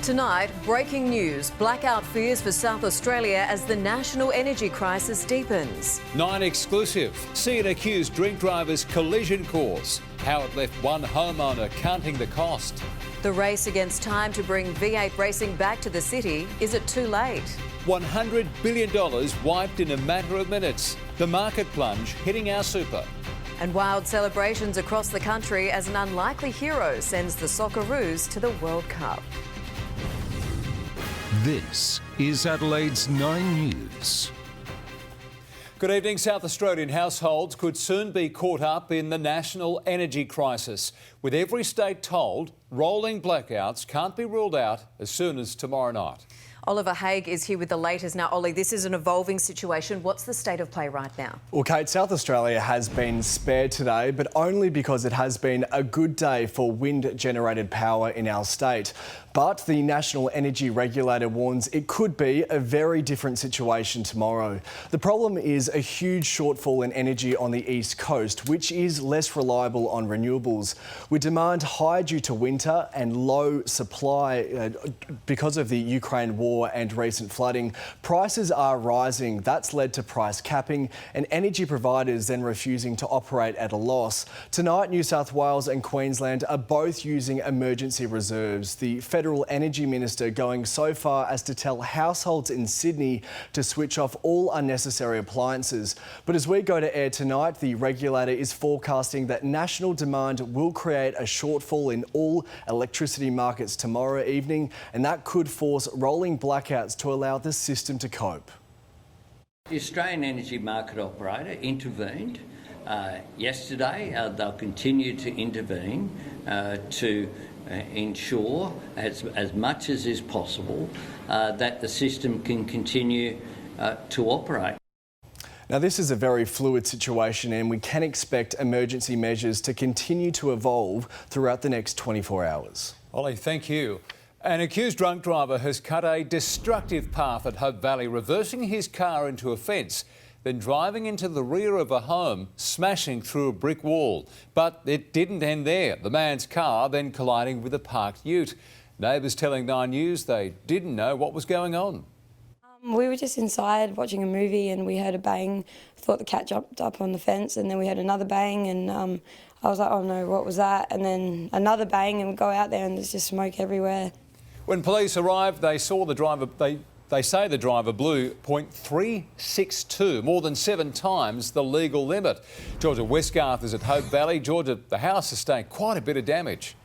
Tonight, breaking news. Blackout fears for South Australia as the national energy crisis deepens. 9 exclusive. See an accused drink driver's collision cause. How it left one homeowner counting the cost. The race against time to bring V8 racing back to the city. Is it too late? $100 billion wiped in a matter of minutes. The market plunge hitting our super. And wild celebrations across the country as an unlikely hero sends the Socceroos to the World Cup. This is Adelaide's 9 News. Good evening. South Australian households could soon be caught up in the national energy crisis. With every state told, rolling blackouts can't be ruled out as soon as tomorrow night. Oliver Haig is here with the latest. Now, Ollie, this is an evolving situation. What's the state of play right now? Well, Kate, South Australia has been spared today, but only because it has been a good day for wind-generated power in our state. But the National Energy Regulator warns it could be a very different situation tomorrow. The problem is a huge shortfall in energy on the east coast, which is less reliable on renewables. With demand high due to winter and low supply because of the Ukraine war and recent flooding, prices are rising. That's led to price capping and energy providers then refusing to operate at a loss. Tonight, New South Wales and Queensland are both using emergency reserves. The Federal Energy Minister going so far as to tell households in Sydney to switch off all unnecessary appliances. But as we go to air tonight, the regulator is forecasting that national demand will create a shortfall in all electricity markets tomorrow evening, and that could force rolling blackouts to allow the system to cope. The Australian Energy Market Operator intervened yesterday. They'll continue to intervene to ensure, as much as is possible, that the system can continue to operate. Now, this is a very fluid situation and we can expect emergency measures to continue to evolve throughout the next 24 hours. Ollie, thank you. An accused drunk driver has cut a destructive path at Hope Valley, reversing his car into a fence, then driving into the rear of a home, smashing through a brick wall. But it didn't end there. The man's car then colliding with a parked ute. Neighbours telling 9 News they didn't know what was going on. We were just inside watching a movie and we heard a bang, thought the cat jumped up on the fence, and then we heard another bang and I was like, oh no, what was that? And then another bang, and we go out there and there's just smoke everywhere. When police arrived, they saw the driver, they say the driver blew .362, more than 7 times the legal limit. Georgia Westgarth is at Hope Valley. Georgia, the house sustained quite a bit of damage.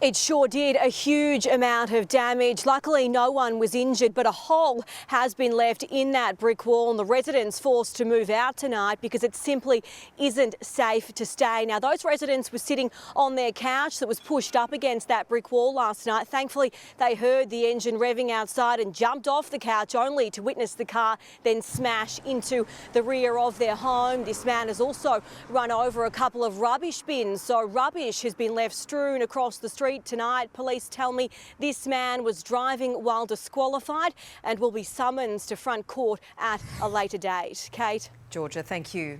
It sure did, a huge amount of damage. Luckily, no one was injured, but a hole has been left in that brick wall and the residents forced to move out tonight because it simply isn't safe to stay. Now, those residents were sitting on their couch that was pushed up against that brick wall last night. Thankfully, they heard the engine revving outside and jumped off the couch only to witness the car then smash into the rear of their home. This man has also run over a couple of rubbish bins, so rubbish has been left strewn across the street tonight. Police tell me this man was driving while disqualified and will be summoned to front court at a later date. Kate? Georgia, thank you.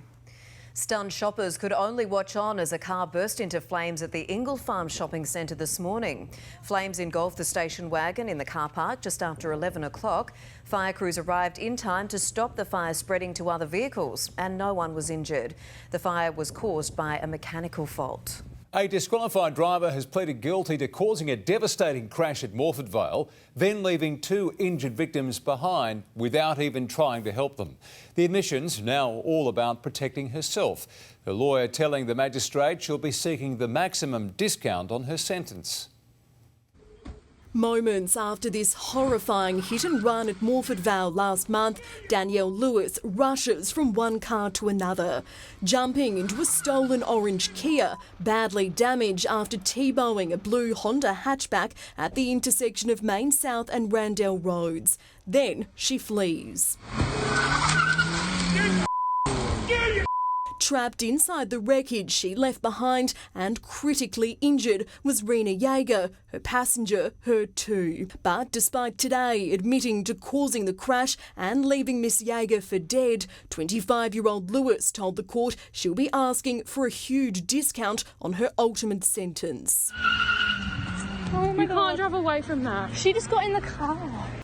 Stunned shoppers could only watch on as a car burst into flames at the Ingle Farm shopping centre this morning. Flames engulfed the station wagon in the car park just after 11 o'clock. Fire crews arrived in time to stop the fire spreading to other vehicles and no one was injured. The fire was caused by a mechanical fault. A disqualified driver has pleaded guilty to causing a devastating crash at Morford Vale, then leaving 2 injured victims behind without even trying to help them. The admission's now all about protecting herself. Her lawyer telling the magistrate she'll be seeking the maximum discount on her sentence. Moments after this horrifying hit and run at Morford Vale last month, Danielle Lewis rushes from one car to another, jumping into a stolen orange Kia, badly damaged after T-bowing a blue Honda hatchback at the intersection of Main South and Randell Roads. Then she flees. Trapped inside the wreckage she left behind and critically injured was Rena Yeager. Her passenger hurt too. But despite today admitting to causing the crash and leaving Miss Yeager for dead, 25-year-old Lewis told the court she'll be asking for a huge discount on her ultimate sentence. Oh my God. You can't drive away from that. She just got in the car.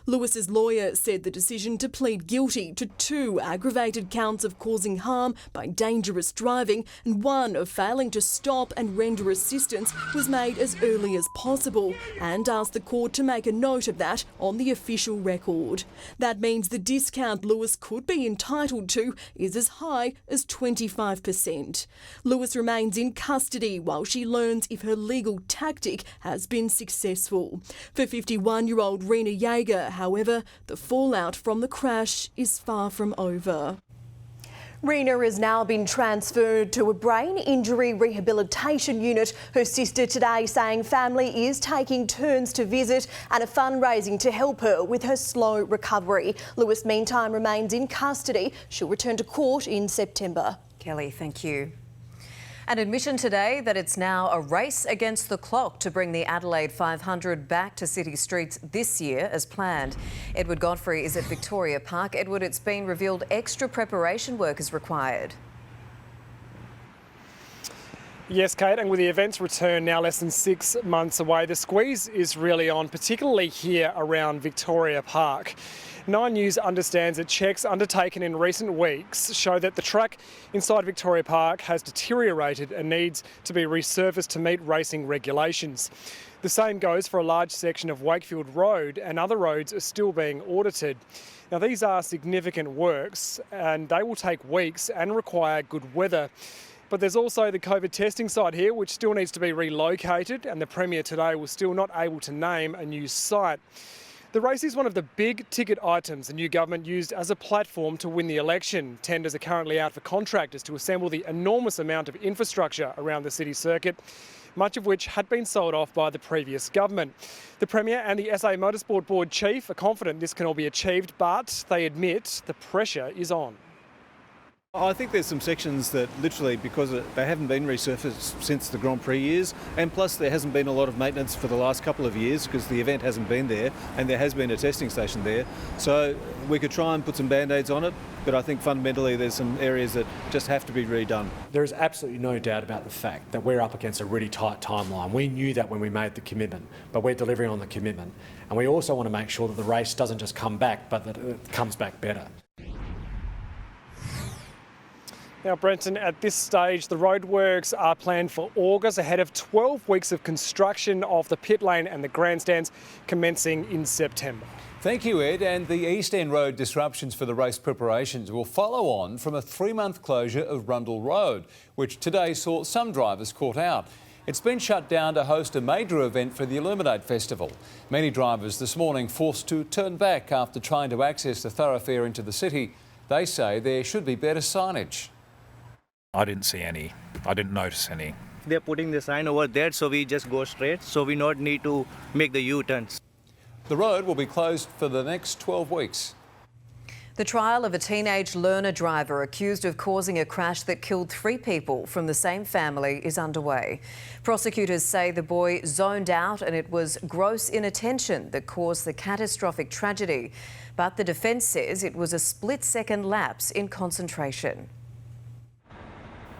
Lewis's lawyer said the decision to plead guilty to 2 aggravated counts of causing harm by dangerous driving and 1 of failing to stop and render assistance was made as early as possible, and asked the court to make a note of that on the official record. That means the discount Lewis could be entitled to is as high as 25%. Lewis remains in custody while she learns if her legal tactic has been successful. For 51-year-old Rena Yeager, however, the fallout from the crash is far from over. Rena has now been transferred to a brain injury rehabilitation unit. Her sister today saying family is taking turns to visit and are fundraising to help her with her slow recovery. Lewis, meantime, remains in custody. She'll return to court in September. Kelly, thank you. An admission today that it's now a race against the clock to bring the Adelaide 500 back to city streets this year as planned. Edward Godfrey is at Victoria Park. Edward, it's been revealed extra preparation work is required. Yes, Kate, and with the event's return now less than 6 months away, the squeeze is really on, particularly here around Victoria Park. 9 News understands that checks undertaken in recent weeks show that the track inside Victoria Park has deteriorated and needs to be resurfaced to meet racing regulations. The same goes for a large section of Wakefield Road, and other roads are still being audited. Now, these are significant works and they will take weeks and require good weather. But there's also the COVID testing site here, which still needs to be relocated, and the Premier today was still not able to name a new site. The race is one of the big ticket items the new government used as a platform to win the election. Tenders are currently out for contractors to assemble the enormous amount of infrastructure around the city circuit, much of which had been sold off by the previous government. The Premier and the SA Motorsport Board Chief are confident this can all be achieved, but they admit the pressure is on. I think there's some sections that literally, because they haven't been resurfaced since the Grand Prix years, and plus there hasn't been a lot of maintenance for the last couple of years because the event hasn't been there and there has been a testing station there. So we could try and put some band-aids on it, but I think fundamentally there's some areas that just have to be redone. There is absolutely no doubt about the fact that we're up against a really tight timeline. We knew that when we made the commitment, but we're delivering on the commitment. And we also want to make sure that the race doesn't just come back, but that it comes back better. Now, Brenton, at this stage, the roadworks are planned for August, ahead of 12 weeks of construction of the pit lane and the grandstands commencing in September. Thank you, Ed. And the East End Road disruptions for the race preparations will follow on from a 3-month closure of Rundle Road, which today saw some drivers caught out. It's been shut down to host a major event for the Illuminate Festival. Many drivers this morning forced to turn back after trying to access the thoroughfare into the city. They say there should be better signage. I didn't see any. I didn't notice any. They're putting the sign over there, so we just go straight, so we not need to make the U-turns. The road will be closed for the next 12 weeks. The trial of a teenage learner driver accused of causing a crash that killed 3 people from the same family is underway. Prosecutors say the boy zoned out and it was gross inattention that caused the catastrophic tragedy. But the defence says it was a split-second lapse in concentration.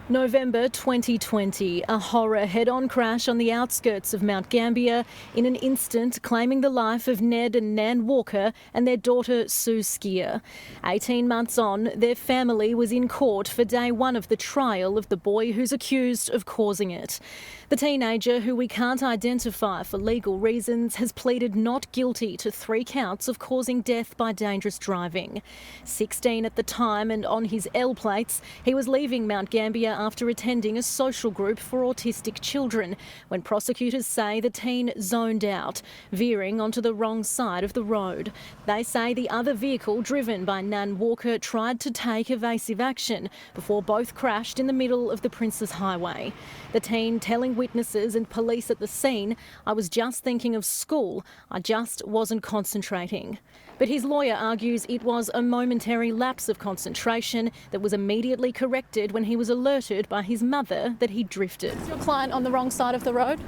November 2020, a horror head-on crash on the outskirts of Mount Gambier, in an instant claiming the life of Ned and Nan Walker and their daughter Sue Skier. 18 months on, their family was in court for day 1 of the trial of the boy who's accused of causing it. The teenager, who we can't identify for legal reasons, has pleaded not guilty to 3 counts of causing death by dangerous driving. 16 at the time, and on his L plates, he was leaving Mount Gambier after attending a social group for autistic children, when prosecutors say the teen zoned out, veering onto the wrong side of the road. They say the other vehicle, driven by Nan Walker, tried to take evasive action before both crashed in the middle of the Princes Highway. The teen telling witnesses and police at the scene, "I was just thinking of school, I just wasn't concentrating." But his lawyer argues it was a momentary lapse of concentration that was immediately corrected when he was alerted by his mother that he drifted. Is your client on the wrong side of the road?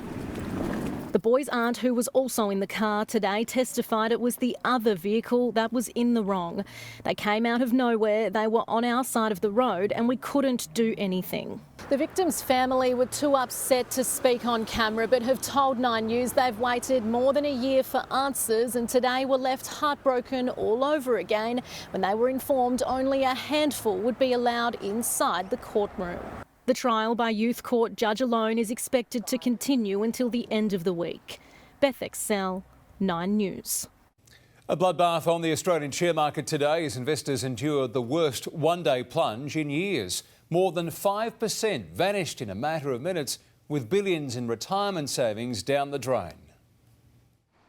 The boy's aunt, who was also in the car today, testified it was the other vehicle that was in the wrong. They came out of nowhere, they were on our side of the road and we couldn't do anything. The victim's family were too upset to speak on camera but have told 9 News they've waited more than a year for answers and today were left heartbroken all over again when they were informed only a handful would be allowed inside the courtroom. The trial by youth court judge alone is expected to continue until the end of the week. Beth Excel, 9 News. A bloodbath on the Australian share market today as investors endured the worst one-day plunge in years. More than 5% vanished in a matter of minutes, with billions in retirement savings down the drain.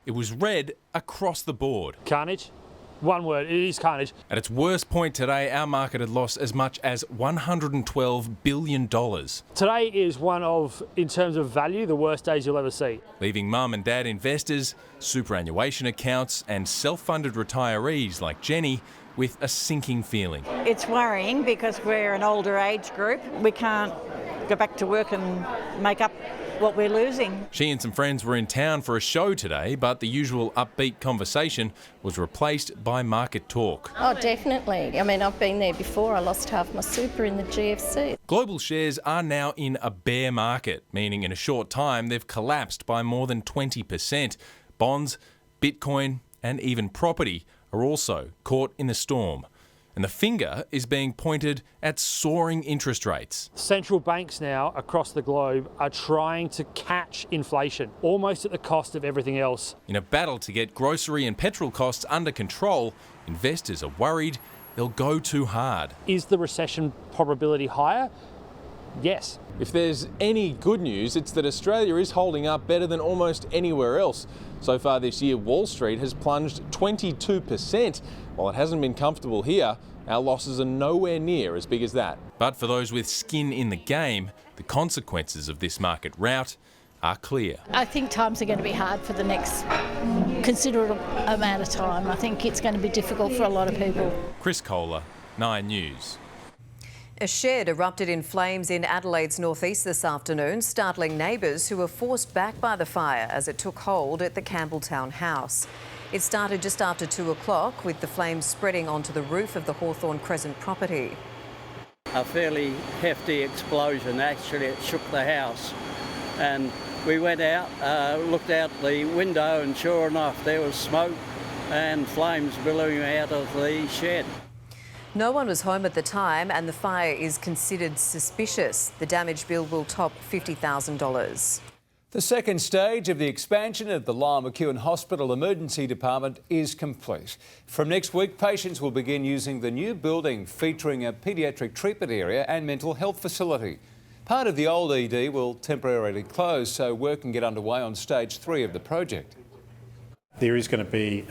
It was red across the board. Carnage. One word, it is carnage. At its worst point today, our market had lost as much as $112 billion. Today is one of, in terms of value, the worst days you'll ever see. Leaving mum and dad investors, superannuation accounts and self-funded retirees like Jenny with a sinking feeling. It's worrying because we're an older age group. We can't go back to work and make up what we're losing. She and some friends were in town for a show today, but the usual upbeat conversation was replaced by market talk. Oh, definitely. I mean, I've been there before. I lost half my super in the GFC. Global shares are now in a bear market, meaning in a short time they've collapsed by more than 20%. Bonds, Bitcoin and even property are also caught in the storm. And the finger is being pointed at soaring interest rates. Central banks now across the globe are trying to catch inflation, almost at the cost of everything else. In a battle to get grocery and petrol costs under control, investors are worried they'll go too hard. Is the recession probability higher? Yes. If there's any good news, it's that Australia is holding up better than almost anywhere else. So far this year, Wall Street has plunged 22%. While it hasn't been comfortable here, our losses are nowhere near as big as that. But for those with skin in the game, the consequences of this market rout are clear. I think times are going to be hard for the next considerable amount of time. I think it's going to be difficult for a lot of people. Chris Kohler, 9 News. A shed erupted in flames in Adelaide's northeast this afternoon, startling neighbours who were forced back by the fire as it took hold at the Campbelltown house. It started just after 2 o'clock, with the flames spreading onto the roof of the Hawthorn Crescent property. A fairly hefty explosion, actually it shook the house. And we went out, looked out the window and sure enough there was smoke and flames billowing out of the shed. No one was home at the time and the fire is considered suspicious. The damage bill will top $50,000. The second stage of the expansion of the Lyell McEwin Hospital Emergency Department is complete. From next week, patients will begin using the new building featuring a paediatric treatment area and mental health facility. Part of the old ED will temporarily close so work can get underway on stage 3 of the project. There is going to be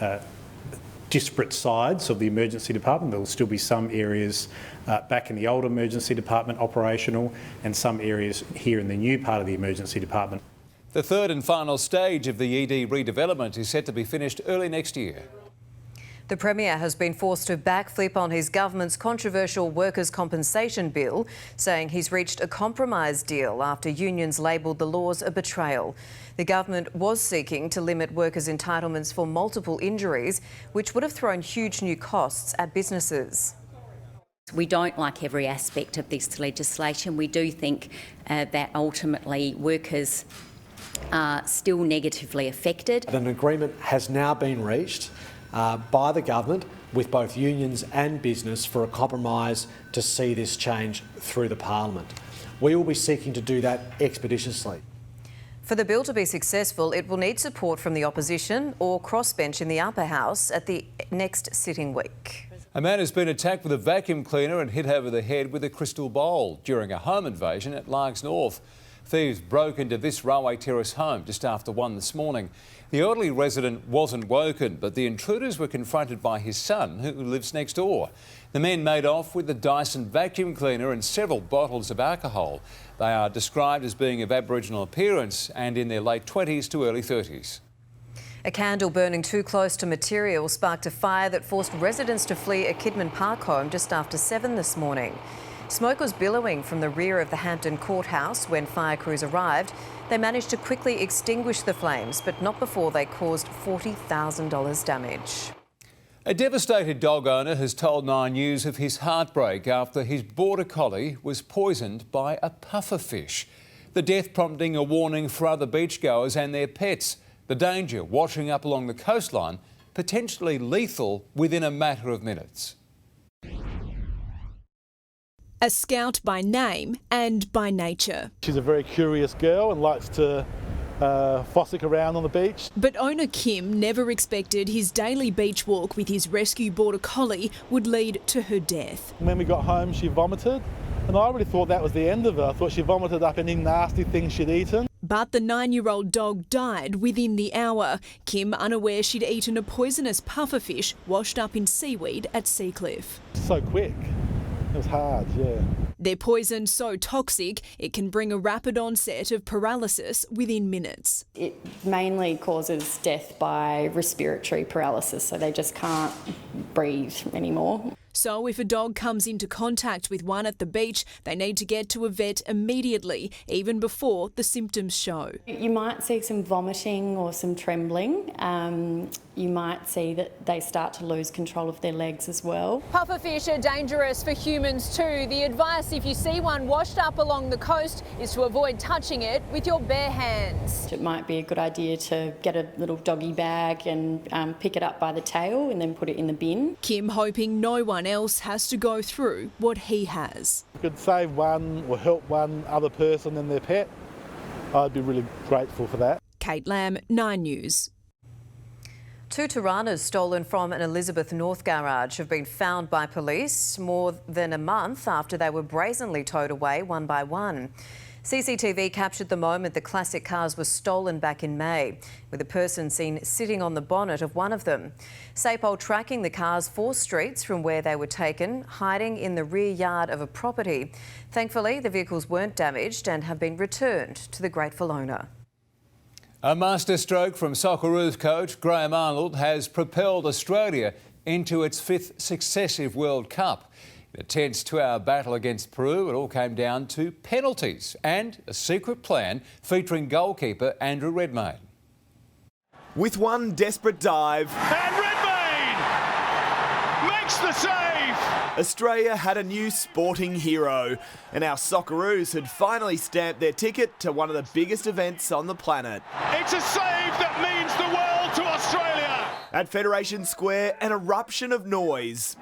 disparate sides of the emergency department. There will still be some areas back in the old emergency department operational and some areas here in the new part of the emergency department. The third and final stage of the ED redevelopment is set to be finished early next year. The Premier has been forced to backflip on his government's controversial workers' compensation bill, saying he's reached a compromise deal after unions labelled the laws a betrayal. The government was seeking to limit workers' entitlements for multiple injuries, which would have thrown huge new costs at businesses. We don't like every aspect of this legislation. We do think that ultimately workers are still negatively affected. An agreement has now been reached by the government with both unions and business for a compromise to see this change through the Parliament. We will be seeking to do that expeditiously. For the bill to be successful, it will need support from the opposition or crossbench in the upper house at the next sitting week. A man has been attacked with a vacuum cleaner and hit over the head with a crystal bowl during a home invasion at Largs North. Thieves broke into this railway terrace home just after 1 this morning. The elderly resident wasn't woken, but the intruders were confronted by his son, who lives next door. The men made off with the Dyson vacuum cleaner and several bottles of alcohol. They are described as being of Aboriginal appearance and in their late 20s to early 30s. A candle burning too close to material sparked a fire that forced residents to flee a Kidman Park home just after 7 this morning. Smoke was billowing from the rear of the Hampton Courthouse when fire crews arrived. They managed to quickly extinguish the flames, but not before they caused $40,000 damage. A devastated dog owner has told 9 News of his heartbreak after his border collie was poisoned by a pufferfish. The death prompting a warning for other beachgoers and their pets. The danger washing up along the coastline, potentially lethal within a matter of minutes. A scout by name and by nature. She's a very curious girl and likes to fossick around on the beach. But owner Kim never expected his daily beach walk with his rescue border collie would lead to her death. When we got home, she vomited, and I really thought that was the end of her. I thought she vomited up any nasty things she'd eaten. But the 9-year-old dog died within the hour. Kim unaware she'd eaten a poisonous pufferfish washed up in seaweed at Seacliff. So quick. It was hard, yeah. Their poison so toxic it can bring a rapid onset of paralysis within minutes. It mainly causes death by respiratory paralysis, so they just can't breathe anymore. So if a dog comes into contact with one at the beach, they need to get to a vet immediately, even before the symptoms show. You might see some vomiting or some trembling. You might see that they start to lose control of their legs as well. Pufferfish are dangerous for humans too. The advice if you see one washed up along the coast is to avoid touching it with your bare hands. It might be a good idea to get a little doggy bag and pick it up by the tail and then put it in the bin. Kim hoping no one else has to go through what he has. If we could save one or help one other person and their pet, I'd be really grateful for that. Kate Lamb, 9 News. 2 Tiranas stolen from an Elizabeth North garage have been found by police more than a month after they were brazenly towed away one by one. CCTV captured the moment the classic cars were stolen back in May, with a person seen sitting on the bonnet of one of them. SAPOL tracking the cars 4 streets from where they were taken, hiding in the rear yard of a property. Thankfully, the vehicles weren't damaged and have been returned to the grateful owner. A masterstroke from Socceroos coach Graham Arnold has propelled Australia into its 5th successive World Cup. In a tense 2-hour battle against Peru, it all came down to penalties and a secret plan featuring goalkeeper Andrew Redmayne. With one desperate dive, and Redmayne makes the save! Australia had a new sporting hero, and our Socceroos had finally stamped their ticket to one of the biggest events on the planet. It's a save that means the world to Australia! At Federation Square, an eruption of noise.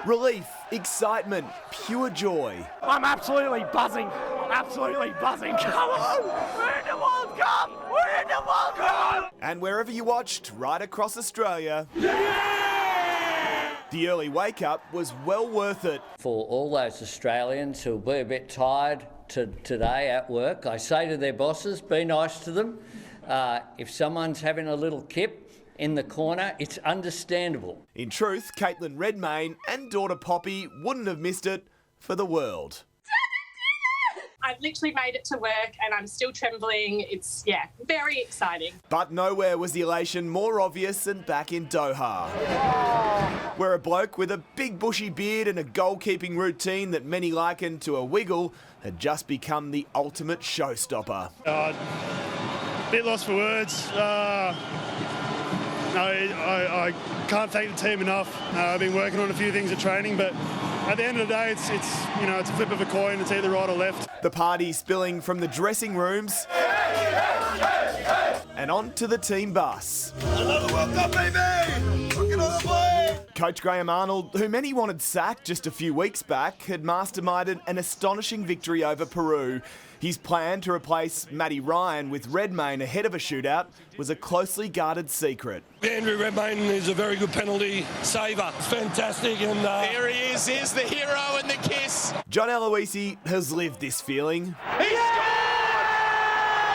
Relief, excitement, pure joy. I'm absolutely buzzing. Absolutely buzzing. Come on! We're in the World Cup! We're in the World Cup! And wherever you watched, right across Australia, the early wake-up was well worth it. For all those Australians who'll be a bit tired today at work, I say to their bosses, be nice to them. If someone's having a little kip in the corner, it's understandable. In truth, Caitlin Redmayne and daughter Poppy wouldn't have missed it for the world. I've literally made it to work and I'm still trembling. It's, very exciting. But nowhere was the elation more obvious than back in Doha, where a bloke with a big bushy beard and a goalkeeping routine that many likened to a wiggle had just become the ultimate showstopper. Bit lost for words. I can't thank the team enough. I've been working on a few things at training, but at the end of the day, it's a flip of a coin. It's either right or left. The party spilling from the dressing rooms and onto the team bus. Another World Cup, baby! Looking on the play! Coach Graham Arnold, who many wanted sacked just a few weeks back, had masterminded an astonishing victory over Peru. His plan to replace Matty Ryan with Redmayne ahead of a shootout was a closely guarded secret. Andrew Redmayne is a very good penalty saver. It's fantastic. And here he is. Here's the hero and the kiss. John Eloise has lived this feeling. He scored!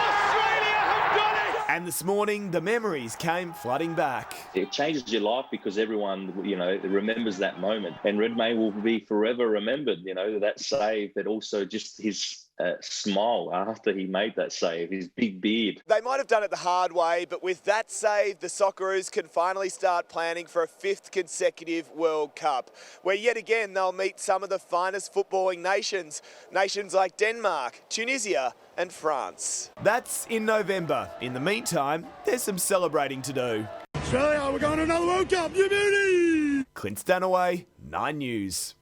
Australia have done it! And this morning, the memories came flooding back. It changes your life because everyone, remembers that moment. And Redmayne will be forever remembered, that save, but also just his smile after he made that save, his big beard. They might have done it the hard way, but with that save, the Socceroos can finally start planning for a 5th consecutive World Cup, where yet again they'll meet some of the finest footballing nations. Nations like Denmark, Tunisia and France. That's in November. In the meantime, there's some celebrating to do. Australia, we're going to another World Cup, you beauty! Clint Stanaway, 9 News.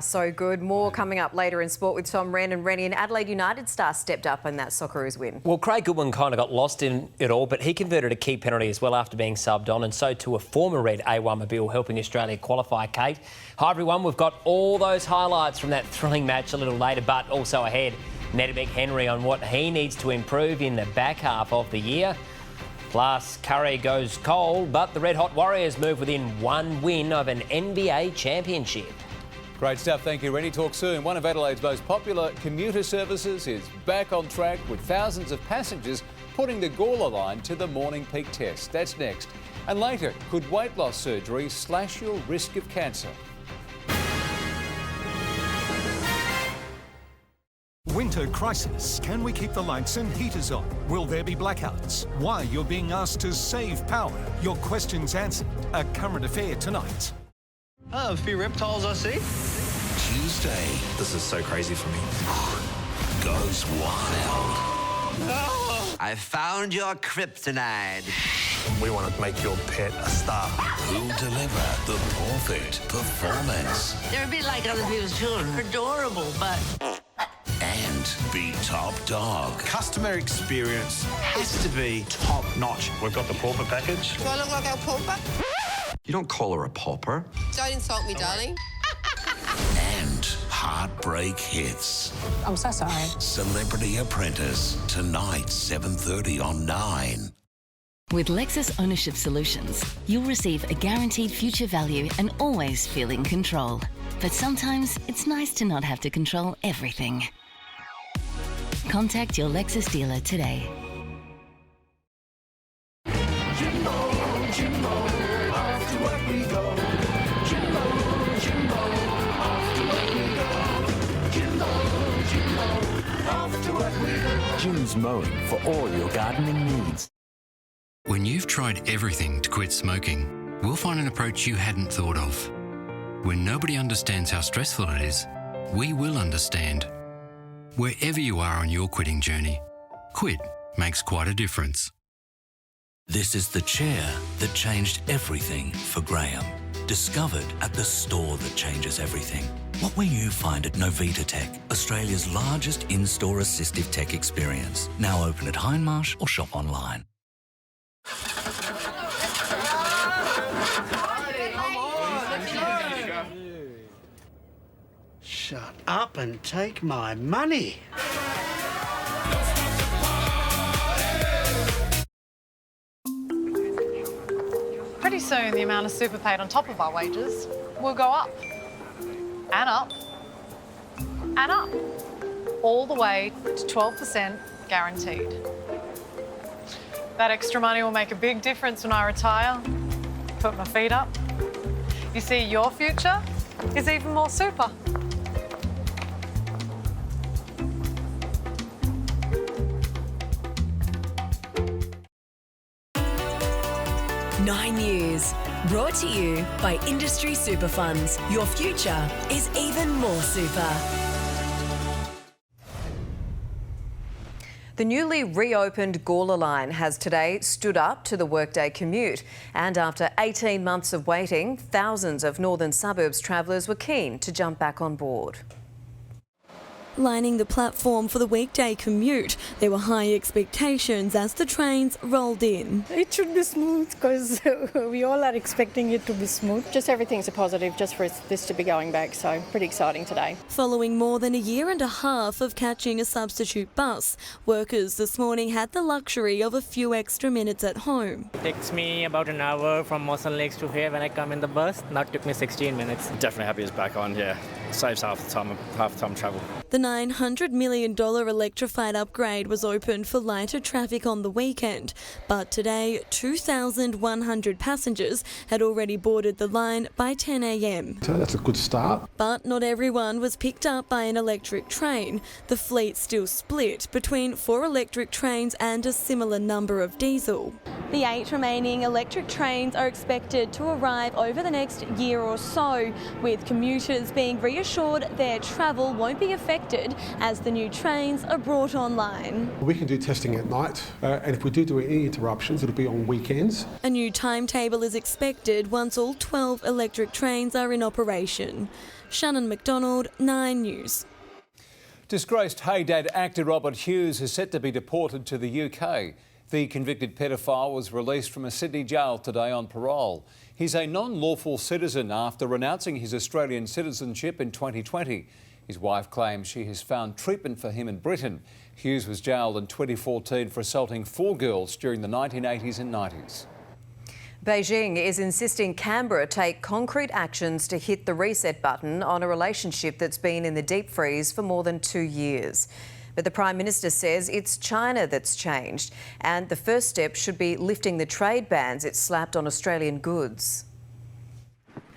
So good. More coming up later in sport with Tom Wren. And Rennie, an Adelaide United star stepped up in that Socceroos win. Well, Craig Goodwin kind of got lost in it all, but he converted a key penalty as well after being subbed on, and so to a former Red A1 Mobile, helping Australia qualify. Kate. Hi everyone, we've got all those highlights from that thrilling match a little later, but also ahead, Neddebeck Henry on what he needs to improve in the back half of the year. Plus, Curry goes cold, but the Red Hot Warriors move within one win of an NBA championship. Great stuff, thank you, Rennie. Talk soon. One of Adelaide's most popular commuter services is back on track with thousands of passengers putting the Gawler line to the morning peak test. That's next. And later, could weight loss surgery slash your risk of cancer? Winter crisis. Can we keep the lights and heaters on? Will there be blackouts? Why you're being asked to save power? Your questions answered. A current affair tonight. Oh, a few reptiles I see. Tuesday. This is so crazy for me. Goes wild. Oh. I found your kryptonite. We want to make your pet a star. Who'll deliver the perfect performance? They're a bit like other people's children. Adorable, but... And be top dog. Customer experience has to be top notch. We've got the pauper package. Do I look like our pauper? You don't call her a pauper. Don't insult me, darling. And heartbreak hits. I'm so sorry. Celebrity Apprentice, tonight, 7:30 on 9. With Lexus Ownership Solutions, you'll receive a guaranteed future value and always feel in control. But sometimes it's nice to not have to control everything. Contact your Lexus dealer today. Jim's Mowing for all your gardening needs. When you've tried everything to quit smoking, we'll find an approach you hadn't thought of. When nobody understands how stressful it is, we will understand. Wherever you are on your quitting journey, quit makes quite a difference. This is the chair that changed everything for Graham. Discovered at the store that changes everything. What will you find at Novita Tech, Australia's largest in-store assistive tech experience? Now open at Hindmarsh or shop online. Shut up and take my money. Pretty soon, the amount of super paid on top of our wages will go up. And up. And up. All the way to 12% guaranteed. That extra money will make a big difference when I retire, put my feet up. You see, your future is even more super. Nine News, brought to you by Industry Super Funds. Your future is even more super. The newly reopened Gawler line has today stood up to the workday commute. And after 18 months of waiting, thousands of northern suburbs travellers were keen to jump back on board. Lining the platform for the weekday commute, there were high expectations as the trains rolled in. It should be smooth because we all are expecting it to be smooth. Just everything's a positive just for this to be going back, so pretty exciting today. Following more than a year and a half of catching a substitute bus, workers this morning had the luxury of a few extra minutes at home. It takes me about an hour from Mawson Lakes to here when I come in the bus. Now it took me 16 minutes. Definitely happy it's back on, yeah. Saves half the time travel. The $900 million electrified upgrade was opened for lighter traffic on the weekend, but today 2,100 passengers had already boarded the line by 10 a.m. So that's a good start. But not everyone was picked up by an electric train. The fleet still split between 4 electric trains and a similar number of diesel. The 8 remaining electric trains are expected to arrive over the next year or so, with commuters being reassured their travel won't be affected as the new trains are brought online. We can do testing at night, and if we do any interruptions, it'll be on weekends. A new timetable is expected once all 12 electric trains are in operation. Shannon McDonald, 9 News. Disgraced Hey Dad actor Robert Hughes is set to be deported to the UK. The convicted pedophile was released from a Sydney jail today on parole. He's a non-lawful citizen after renouncing his Australian citizenship in 2020. His wife claims she has found treatment for him in Britain. Hughes was jailed in 2014 for assaulting 4 girls during the 1980s and 90s. Beijing is insisting Canberra take concrete actions to hit the reset button on a relationship that's been in the deep freeze for more than 2 years. But the Prime Minister says it's China that's changed, and the first step should be lifting the trade bans it slapped on Australian goods.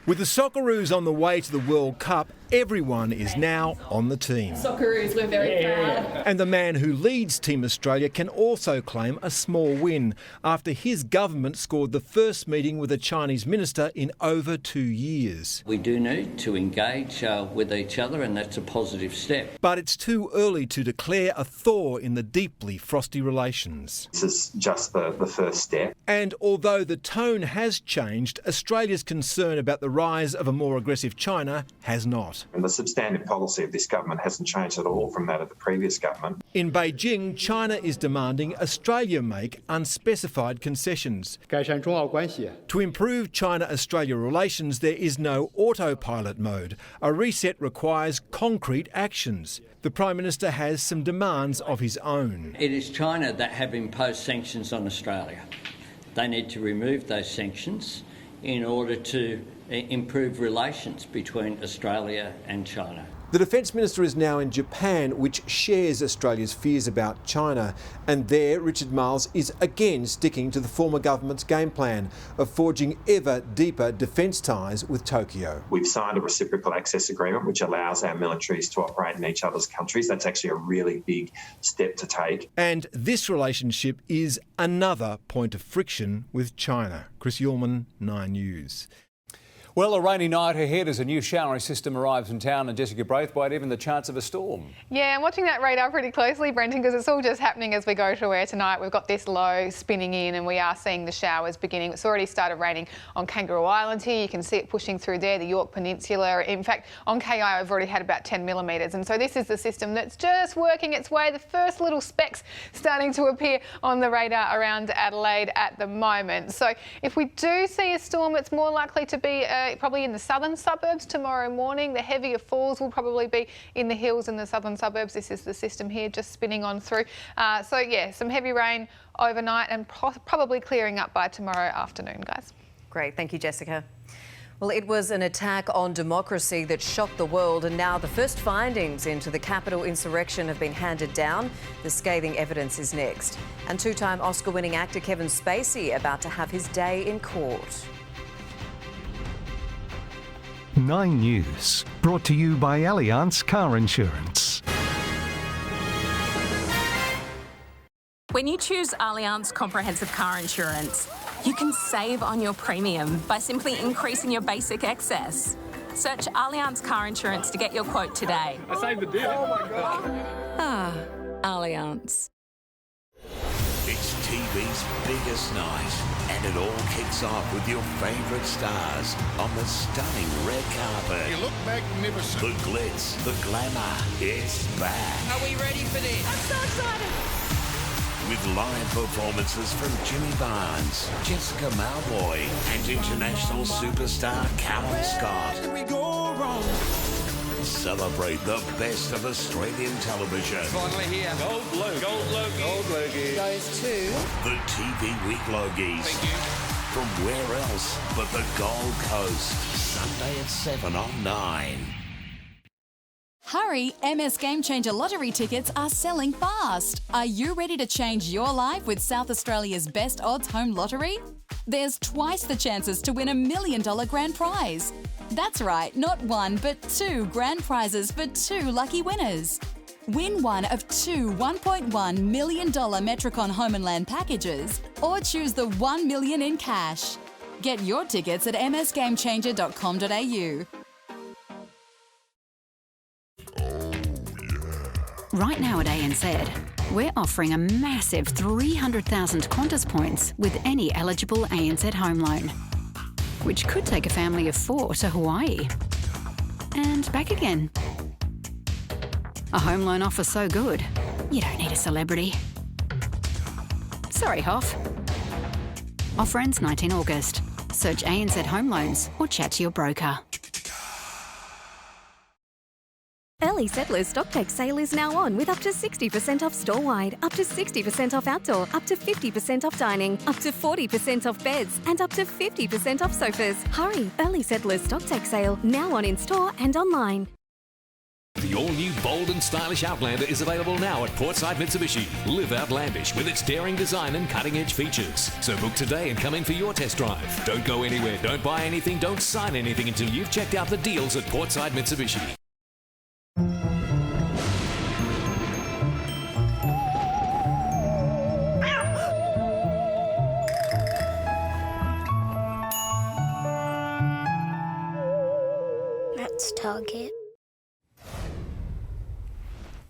With the Socceroos on the way to the World Cup, everyone is now on the team. Socceroos, we're very proud. And the man who leads Team Australia can also claim a small win after his government scored the first meeting with a Chinese minister in over 2 years. We do need to engage with each other, and that's a positive step. But it's too early to declare a thaw in the deeply frosty relations. This is just the first step. And although the tone has changed, Australia's concern about the rise of a more aggressive China has not. And the substantive policy of this government hasn't changed at all from that of the previous government. In Beijing, China is demanding Australia make unspecified concessions. To improve China-Australia relations, there is no autopilot mode. A reset requires concrete actions. The Prime Minister has some demands of his own. It is China that have imposed sanctions on Australia. They need to remove those sanctions in order to improve relations between Australia and China. The Defence Minister is now in Japan, which shares Australia's fears about China. And there, Richard Marles is again sticking to the former government's game plan of forging ever deeper defence ties with Tokyo. We've signed a reciprocal access agreement which allows our militaries to operate in each other's countries. That's actually a really big step to take. And this relationship is another point of friction with China. Chris Ullman, 9 News. Well, a rainy night ahead as a new showering system arrives in town, and Jessica Braithwaite, even the chance of a storm. Yeah, I'm watching that radar pretty closely, Brenton, because it's all just happening as we go to air tonight. We've got this low spinning in and we are seeing the showers beginning. It's already started raining on Kangaroo Island here. You can see it pushing through there, the York Peninsula. In fact, on KI, I've already had about 10 millimetres. And so this is the system that's just working its way. The first little specks starting to appear on the radar around Adelaide at the moment. So if we do see a storm, it's more likely to be probably in the southern suburbs tomorrow morning. The heavier falls will probably be in the hills in the southern suburbs. This is the system here just spinning on through. So yeah, some heavy rain overnight and probably clearing up by tomorrow afternoon, guys. Great, thank you, Jessica. Well, it was an attack on democracy that shocked the world, and now the first findings into the Capitol insurrection have been handed down. The scathing evidence is next. And two-time Oscar-winning actor Kevin Spacey about to have his day in court. 9 News, brought to you by Allianz Car Insurance. When you choose Allianz Comprehensive Car Insurance, you can save on your premium by simply increasing your basic excess. Search Allianz Car Insurance to get your quote today. I saved the deal. Oh my God. Ah, Allianz. It's TV's biggest night, and it all kicks off with your favourite stars on the stunning red carpet. You look magnificent. The glitz, the glamour, it's back. Are we ready for this? I'm so excited. With live performances from Jimmy Barnes, Jessica Malboy, and international superstar Callum Scott. Where did we go wrong? Celebrate the best of Australian television. Finally here. Gold Logie. Gold Logie. Gold Logie. Goes to The TV Week Logies. Thank you. From where else but the Gold Coast. Sunday at 7 on 9. Hurry, MS Game Changer lottery tickets are selling fast. Are you ready to change your life with South Australia's best odds home lottery? There's twice the chances to win $1 million grand prize. That's right, not one, but 2 grand prizes for 2 lucky winners. Win one of two $1.1 million Metricon Home and Land packages or choose the $1 million in cash. Get your tickets at msgamechanger.com.au. Right now at ANZ, we're offering a massive 300,000 Qantas points with any eligible ANZ home loan, which could take a family of 4 to Hawaii and back again. A home loan offer so good, you don't need a celebrity. Sorry, Hoff. Offer ends 19 August. Search ANZ Home Loans or chat to your broker. Early Settlers Stocktake sale is now on with up to 60% off store-wide, up to 60% off outdoor, up to 50% off dining, up to 40% off beds, and up to 50% off sofas. Hurry! Early Settlers Stocktake sale now on in-store and online. The all-new bold and stylish Outlander is available now at Portside Mitsubishi. Live outlandish with its daring design and cutting-edge features. So book today and come in for your test drive. Don't go anywhere, don't buy anything, don't sign anything until you've checked out the deals at Portside Mitsubishi. That's Target.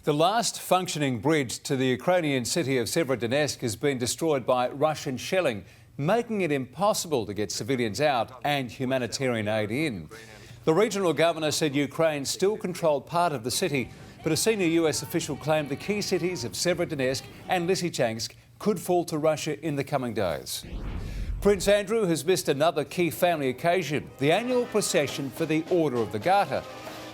The last functioning bridge to the Ukrainian city of Severodonetsk has been destroyed by Russian shelling, making it impossible to get civilians out and humanitarian aid in. The regional governor said Ukraine still controlled part of the city, but a senior US official claimed the key cities of Severodonetsk and Lysychansk could fall to Russia in the coming days. Prince Andrew has missed another key family occasion, the annual procession for the Order of the Garter.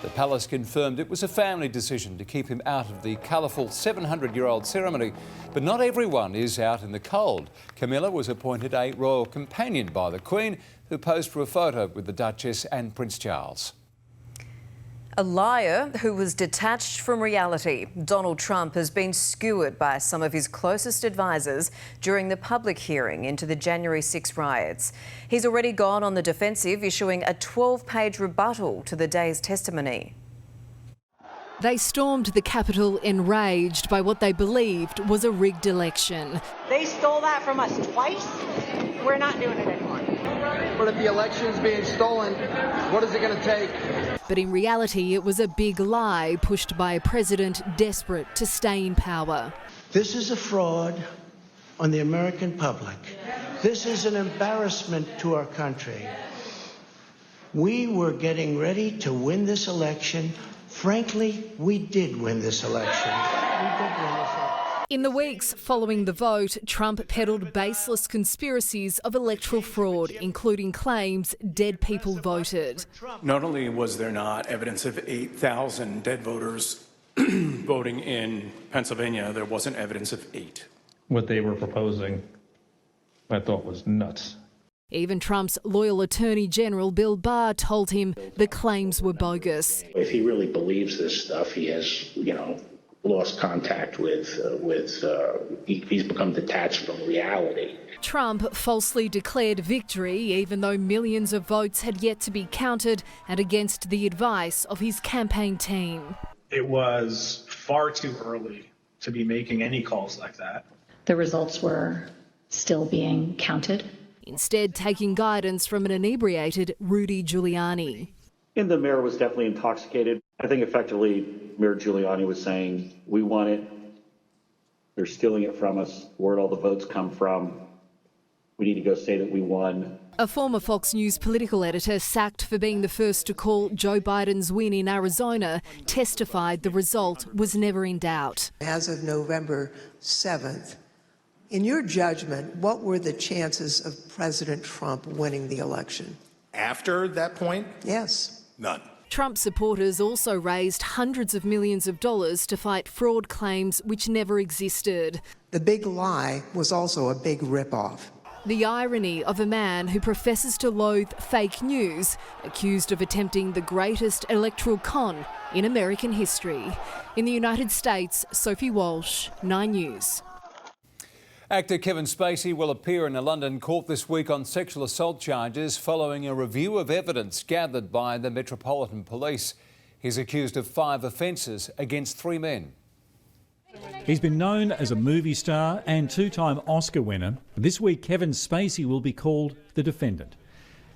The palace confirmed it was a family decision to keep him out of the colourful 700-year-old ceremony, but not everyone is out in the cold. Camilla was appointed a royal companion by the Queen, who posed for a photo with the Duchess and Prince Charles. A liar who was detached from reality. Donald Trump has been skewered by some of his closest advisors during the public hearing into the January 6 riots. He's already gone on the defensive, issuing a 12-page rebuttal to the day's testimony. They stormed the Capitol enraged by what they believed was a rigged election. They stole that from us twice. We're not doing it anymore. But if the election's being stolen, what is it going to take? But in reality, it was a big lie pushed by a president desperate to stay in power. This is a fraud on the American public. This is an embarrassment to our country. We were getting ready to win this election. Frankly, we did win this election. In the weeks following the vote, Trump peddled baseless conspiracies of electoral fraud, including claims dead people voted. Not only was there not evidence of 8,000 dead voters voting in Pennsylvania, there wasn't evidence of 8. What they were proposing, I thought was nuts. Even Trump's loyal Attorney General Bill Barr told him the claims were bogus. If he really believes this stuff, he has, lost contact with he's become detached from reality. Trump falsely declared victory, even though millions of votes had yet to be counted and against the advice of his campaign team. It was far too early to be making any calls like that. The results were still being counted. Instead, taking guidance from an inebriated Rudy Giuliani. And the mayor was definitely intoxicated. I think effectively Mayor Giuliani was saying, we want it. They're stealing it from us. Where'd all the votes come from? We need to go say that we won. A former Fox News political editor sacked for being the first to call Joe Biden's win in Arizona testified the result was never in doubt. As of November 7th, in your judgment, what were the chances of President Trump winning the election? After that point? Yes. None. Trump supporters also raised hundreds of millions of dollars to fight fraud claims which never existed. The big lie was also a big ripoff. The irony of a man who professes to loathe fake news, accused of attempting the greatest electoral con in American history. In the United States, Sophie Walsh, 9 News. Actor Kevin Spacey will appear in a London court this week on sexual assault charges following a review of evidence gathered by the Metropolitan Police. He's accused of 5 offences against 3 men. He's been known as a movie star and two-time Oscar winner. This week, Kevin Spacey will be called the defendant.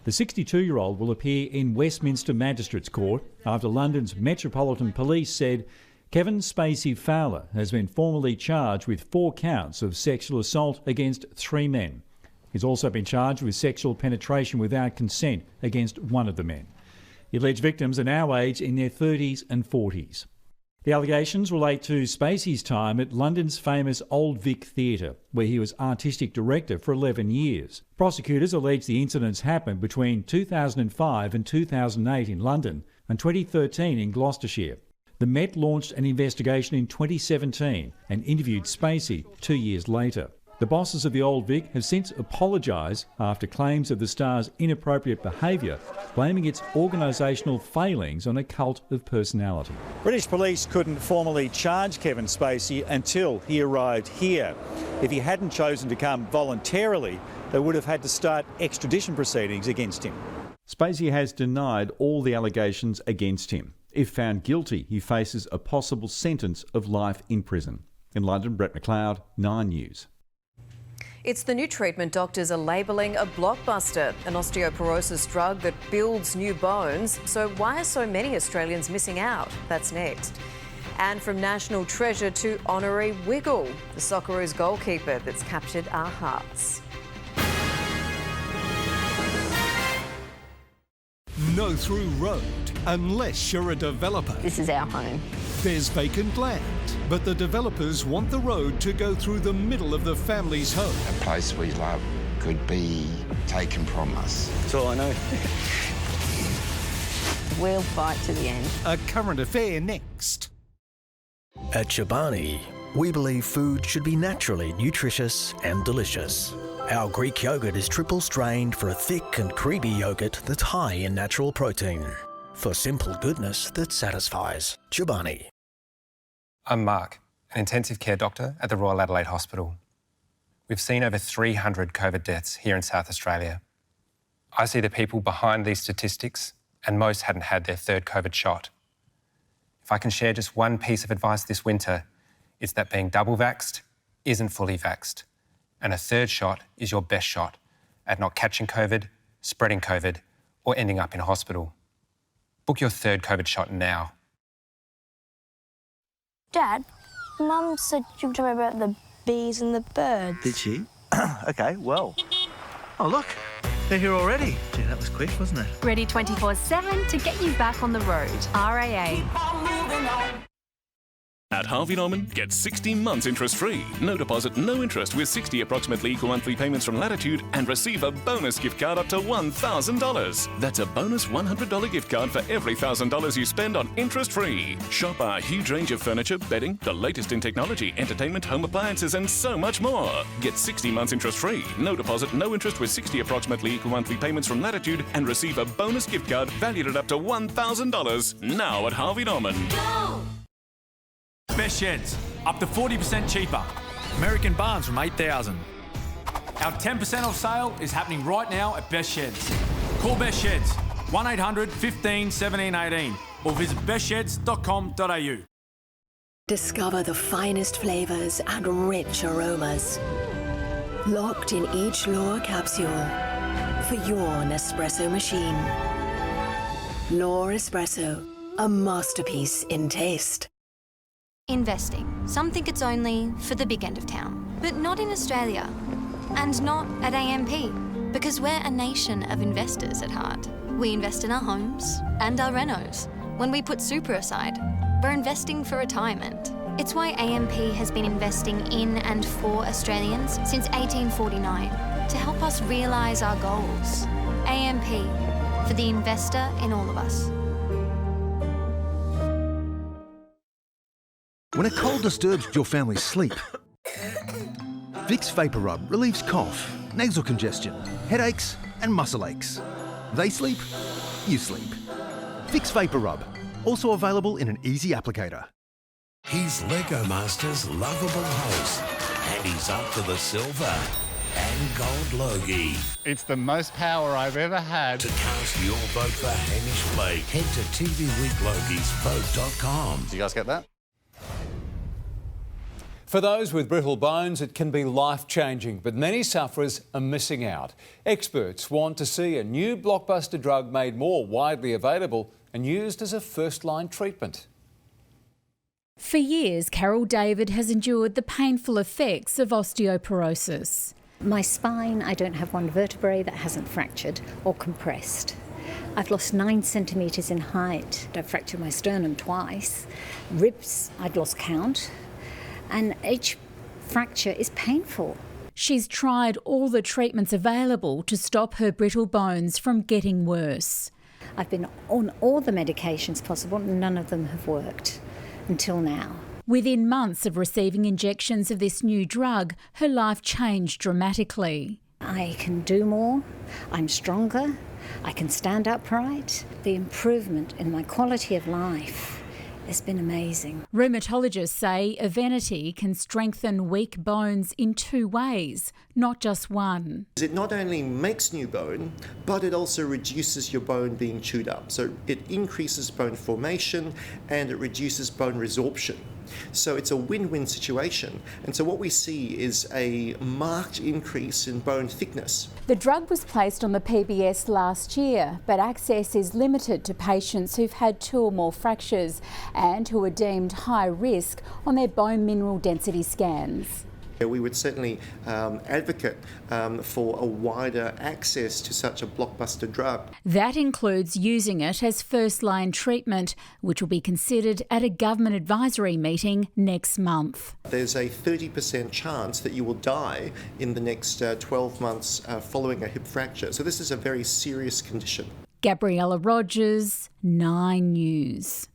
The 62-year-old will appear in Westminster Magistrates Court after London's Metropolitan Police said Kevin Spacey Fowler has been formally charged with 4 counts of sexual assault against 3 men. He's also been charged with sexual penetration without consent against one of the men. The alleged victims are now aged in their 30s and 40s. The allegations relate to Spacey's time at London's famous Old Vic Theatre, where he was artistic director for 11 years. Prosecutors allege the incidents happened between 2005 and 2008 in London and 2013 in Gloucestershire. The Met launched an investigation in 2017 and interviewed Spacey 2 years later. The bosses of the Old Vic have since apologised after claims of the star's inappropriate behaviour, blaming its organisational failings on a cult of personality. British police couldn't formally charge Kevin Spacey until he arrived here. If he hadn't chosen to come voluntarily, they would have had to start extradition proceedings against him. Spacey has denied all the allegations against him. If found guilty, he faces a possible sentence of life in prison. In London, Brett McLeod, 9 News. It's the new treatment doctors are labelling a blockbuster, an osteoporosis drug that builds new bones. So why are so many Australians missing out? That's next. And from national treasure to honorary wiggle, the Socceroos goalkeeper that's captured our hearts. No through road unless you're a developer. This is our home. There's vacant land, but the developers want the road to go through the middle of the family's home. A place we love could be taken from us. That's all I know. We'll fight to the end. A current affair next. At Chobani, we believe food should be naturally nutritious and delicious. Our Greek yogurt is triple strained for a thick and creamy yogurt that's high in natural protein. For simple goodness that satisfies. Chobani. I'm Mark, an intensive care doctor at the Royal Adelaide Hospital. We've seen over 300 COVID deaths here in South Australia. I see the people behind these statistics, and most hadn't had their 3rd COVID shot. If I can share just one piece of advice this winter, it's that being double vaxxed isn't fully vaxxed, and a 3rd shot is your best shot at not catching COVID, spreading COVID, or ending up in hospital. Book your 3rd COVID shot now. Dad, Mum said you were talking about the bees and the birds. Did she? OK, well. Oh, look, they're here already. Gee, that was quick, wasn't it? Ready 24/7 to get you back on the road. RAA. At Harvey Norman, get 60 months interest-free. No deposit, no interest with 60 approximately equal monthly payments from Latitude and receive a bonus gift card up to $1,000. That's a bonus $100 gift card for every $1,000 you spend on interest-free. Shop our huge range of furniture, bedding, the latest in technology, entertainment, home appliances and so much more. Get 60 months interest-free. No deposit, no interest with 60 approximately equal monthly payments from Latitude and receive a bonus gift card valued at up to $1,000. Now at Harvey Norman. Go! Best Sheds, up to 40% cheaper. American Barns from $8,000. Our 10% off sale is happening right now at Best Sheds. Call Best Sheds, 1800 15 17 18 or visit bestsheds.com.au. Discover the finest flavours and rich aromas. Locked in each L'Or capsule for your Nespresso machine. L'Or Espresso, a masterpiece in taste. Investing. Some think it's only for the big end of town, but not in Australia. And not at AMP, because we're a nation of investors at heart. We invest in our homes and our renos. When we put super aside, we're investing for retirement. It's why AMP has been investing in and for Australians since 1849 to help us realise our goals. AMP, for the investor in all of us. When a cold disturbs your family's sleep, Vicks Vapor Rub relieves cough, nasal congestion, headaches and muscle aches. They sleep, you sleep. Vicks Vapor Rub, also available in an easy applicator. He's Lego Master's lovable host, and he's up to the silver and gold Logie. It's the most power I've ever had. To cast your vote for Hamish Blake, head to tvweeklogiesvote.com. Do you guys get that? For those with brittle bones, it can be life-changing, but many sufferers are missing out. Experts want to see a new blockbuster drug made more widely available and used as a first-line treatment. For years, Carol David has endured the painful effects of osteoporosis. My spine, I don't have one vertebrae that hasn't fractured or compressed. I've lost 9 centimetres in height. I've fractured my sternum twice. Ribs, I'd lost count. And each fracture is painful. She's tried all the treatments available to stop her brittle bones from getting worse. I've been on all the medications possible, and none of them have worked until now. Within months of receiving injections of this new drug, her life changed dramatically. I can do more, I'm stronger, I can stand upright. The improvement in my quality of life has been amazing. Rheumatologists say Evenity can strengthen weak bones in 2 ways, not just one. It not only makes new bone, but it also reduces your bone being chewed up. So it increases bone formation and it reduces bone resorption. So it's a win-win situation. And so what we see is a marked increase in bone thickness. The drug was placed on the PBS last year, but access is limited to patients who've had 2 or more fractures and who are deemed high risk on their bone mineral density scans. We would certainly advocate for a wider access to such a blockbuster drug. That includes using it as first-line treatment, which will be considered at a government advisory meeting next month. There's a 30% chance that you will die in the next 12 months following a hip fracture. So this is a very serious condition. Gabriella Rogers, 9 News.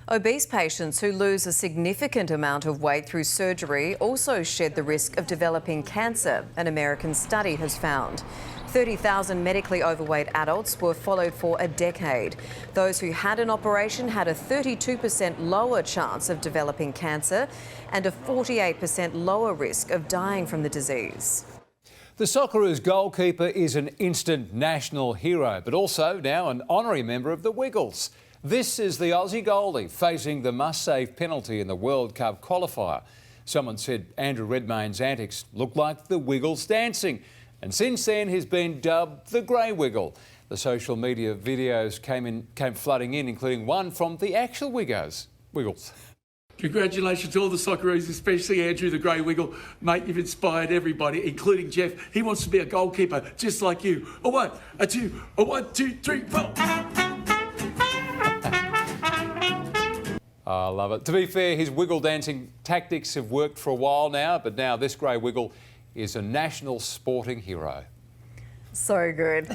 Obese patients who lose a significant amount of weight through surgery also shed the risk of developing cancer, an American study has found. 30,000 medically overweight adults were followed for a decade. Those who had an operation had a 32% lower chance of developing cancer and a 48% lower risk of dying from the disease. The Socceroos goalkeeper is an instant national hero, but also now an honorary member of the Wiggles. This is the Aussie goalie facing the must-save penalty in the World Cup qualifier. Someone said Andrew Redmayne's antics looked like the Wiggles dancing, and since then he's been dubbed the Grey Wiggle. The social media videos came flooding in, including one from the actual Wiggles. Congratulations to all the Socceroos, especially Andrew the Grey Wiggle. Mate, you've inspired everybody, including Jeff. He wants to be a goalkeeper just like you. A 1, a 2, a 1, 2, 3, 4. I love it. To be fair, his wiggle dancing tactics have worked for a while now, but now this Grey Wiggle is a national sporting hero. So good.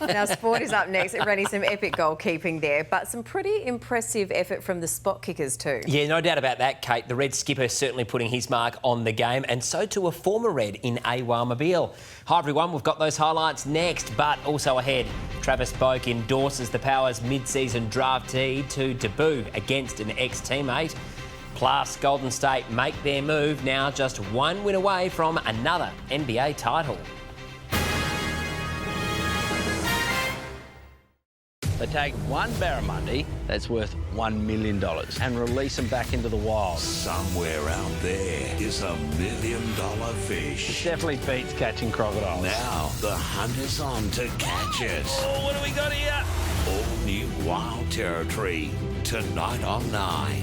Now, sport is up next. Rennie, some epic goalkeeping there, but some pretty impressive effort from the spot kickers too. Yeah, no doubt about that, Kate. The Red skipper certainly putting his mark on the game, and so too a former Red in Awa Mobile. Hi everyone, we've got those highlights next, but also ahead, Travis Boak endorses the Powers mid-season draftee to debut against an ex-teammate. Plus, Golden State make their move, now just 1 win away from another NBA title. They take one barramundi that's worth $1 million and release them back into the wild. Somewhere out there is $1 million fish. It definitely beats catching crocodiles. Now the hunt is on to catch it. Oh, what do we got here? All new wild territory tonight on 9.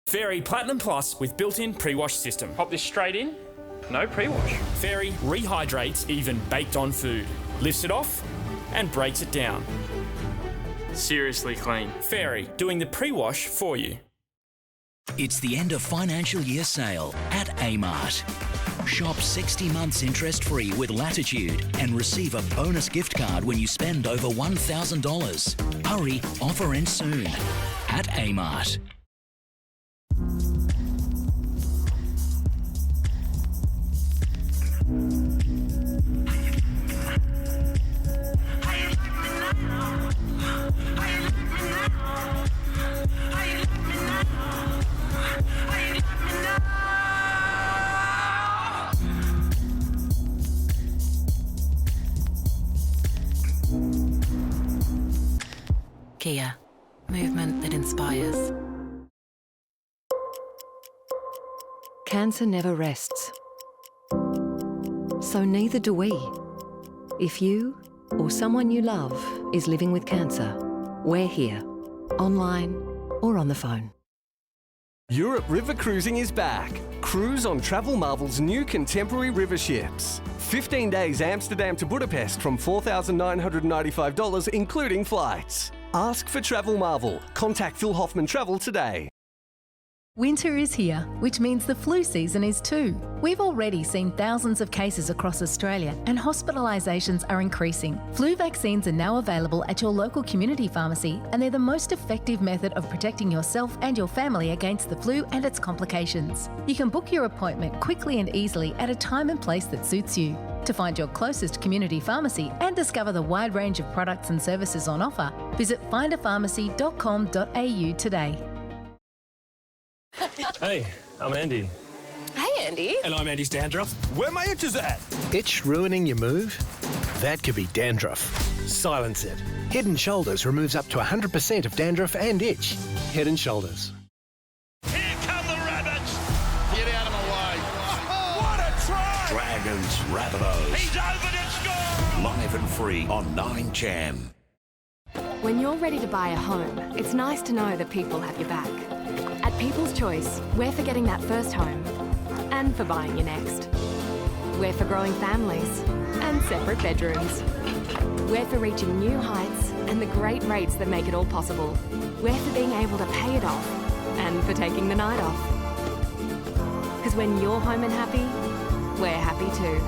Fairy Platinum Plus with built-in pre-wash system. Pop this straight in, no pre-wash. Fairy rehydrates even baked on food. Lifts it off and breaks it down. Seriously clean. Fairy, doing the pre-wash for you. It's the end of financial year sale at Amart. Shop 60 months interest-free with Latitude and receive a bonus gift card when you spend over $1,000. Hurry, offer ends soon. At Amart. Kia, movement that inspires. Cancer never rests. So neither do we. If you or someone you love is living with cancer, we're here, online or on the phone. Europe river cruising is back. Cruise on Travel Marvel's new contemporary river ships. 15 days Amsterdam to Budapest from $4,995, including flights. Ask for Travel Marvel. Contact Phil Hoffman Travel today. Winter is here, which means the flu season is too. We've already seen thousands of cases across Australia and hospitalisations are increasing. Flu vaccines are now available at your local community pharmacy and they're the most effective method of protecting yourself and your family against the flu and its complications. You can book your appointment quickly and easily at a time and place that suits you. To find your closest community pharmacy and discover the wide range of products and services on offer, visit findaPharmacy.com.au today. Hey, I'm Andy. Hey, Andy. And I'm Andy's dandruff. Where my itches at? Itch ruining your move? That could be dandruff. Silence it. Head & Shoulders removes up to 100% of dandruff and itch. Head & Shoulders. Here come the rabbits! Get out of my way. What a try! Dragons, Rabbitohs. He's over to score! Live and free on 9Cham. When you're ready to buy a home, it's nice to know that people have your back. At People's Choice, we're for getting that first home and for buying your next. We're for growing families and separate bedrooms. We're for reaching new heights and the great rates that make it all possible. We're for being able to pay it off and for taking the night off. Because when you're home and happy, we're happy too.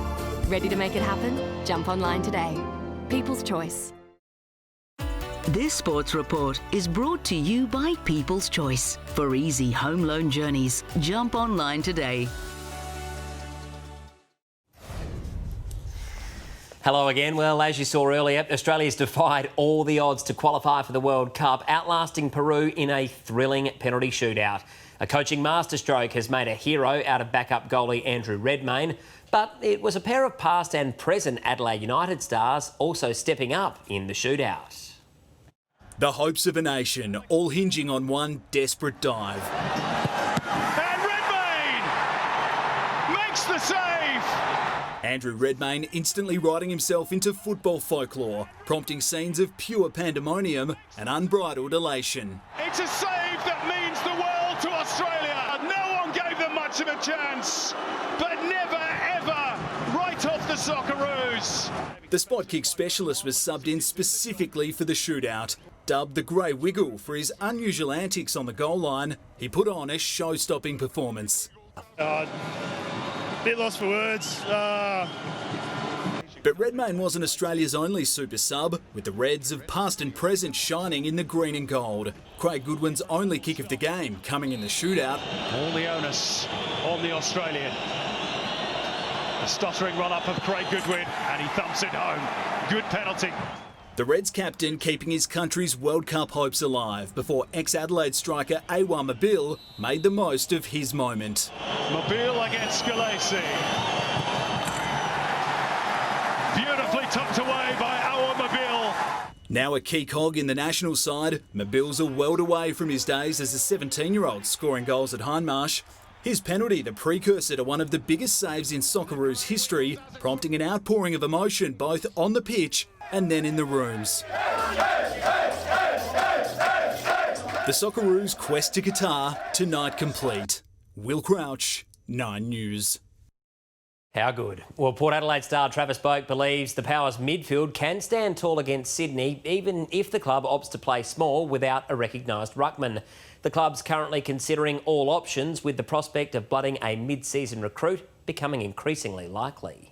Ready to make it happen? Jump online today. People's Choice. This sports report is brought to you by People's Choice. For easy home loan journeys, jump online today. Hello again. Well, as you saw earlier, Australia's defied all the odds to qualify for the World Cup, outlasting Peru in a thrilling penalty shootout. A coaching masterstroke has made a hero out of backup goalie Andrew Redmayne, but it was a pair of past and present Adelaide United stars also stepping up in the shootout. The hopes of a nation, all hinging on one desperate dive. And Redmayne makes the save! Andrew Redmayne instantly writing himself into football folklore, prompting scenes of pure pandemonium and unbridled elation. It's a save that means the world to Australia. No one gave them much of a chance, but never ever right off the Socceroos. The spot kick specialist was subbed in specifically for the shootout. Dubbed the Grey Wiggle for his unusual antics on the goal line, he put on a show-stopping performance. Bit lost for words. But Redmayne wasn't Australia's only super sub, with the Reds of past and present shining in the green and gold. Craig Goodwin's only kick of the game coming in the shootout. All the onus on the Australian. A stuttering run-up of Craig Goodwin, and he thumps it home. Good penalty. The Reds captain keeping his country's World Cup hopes alive before ex-Adelaide striker Awa Mabil made the most of his moment. Mabil against Scalesi. Beautifully tucked away by Awa Mabil. Now a key cog in the national side, Mabil's a world away from his days as a 17-year-old scoring goals at Hindmarsh. His penalty, the precursor to one of the biggest saves in Socceroos history, prompting an outpouring of emotion both on the pitch and then in the rooms. The Socceroos' quest to Qatar, tonight complete. Will Crouch, 9 News. How good. Well, Port Adelaide star Travis Boak believes the Power's midfield can stand tall against Sydney, even if the club opts to play small without a recognised ruckman. The club's currently considering all options, with the prospect of blooding a mid-season recruit becoming increasingly likely.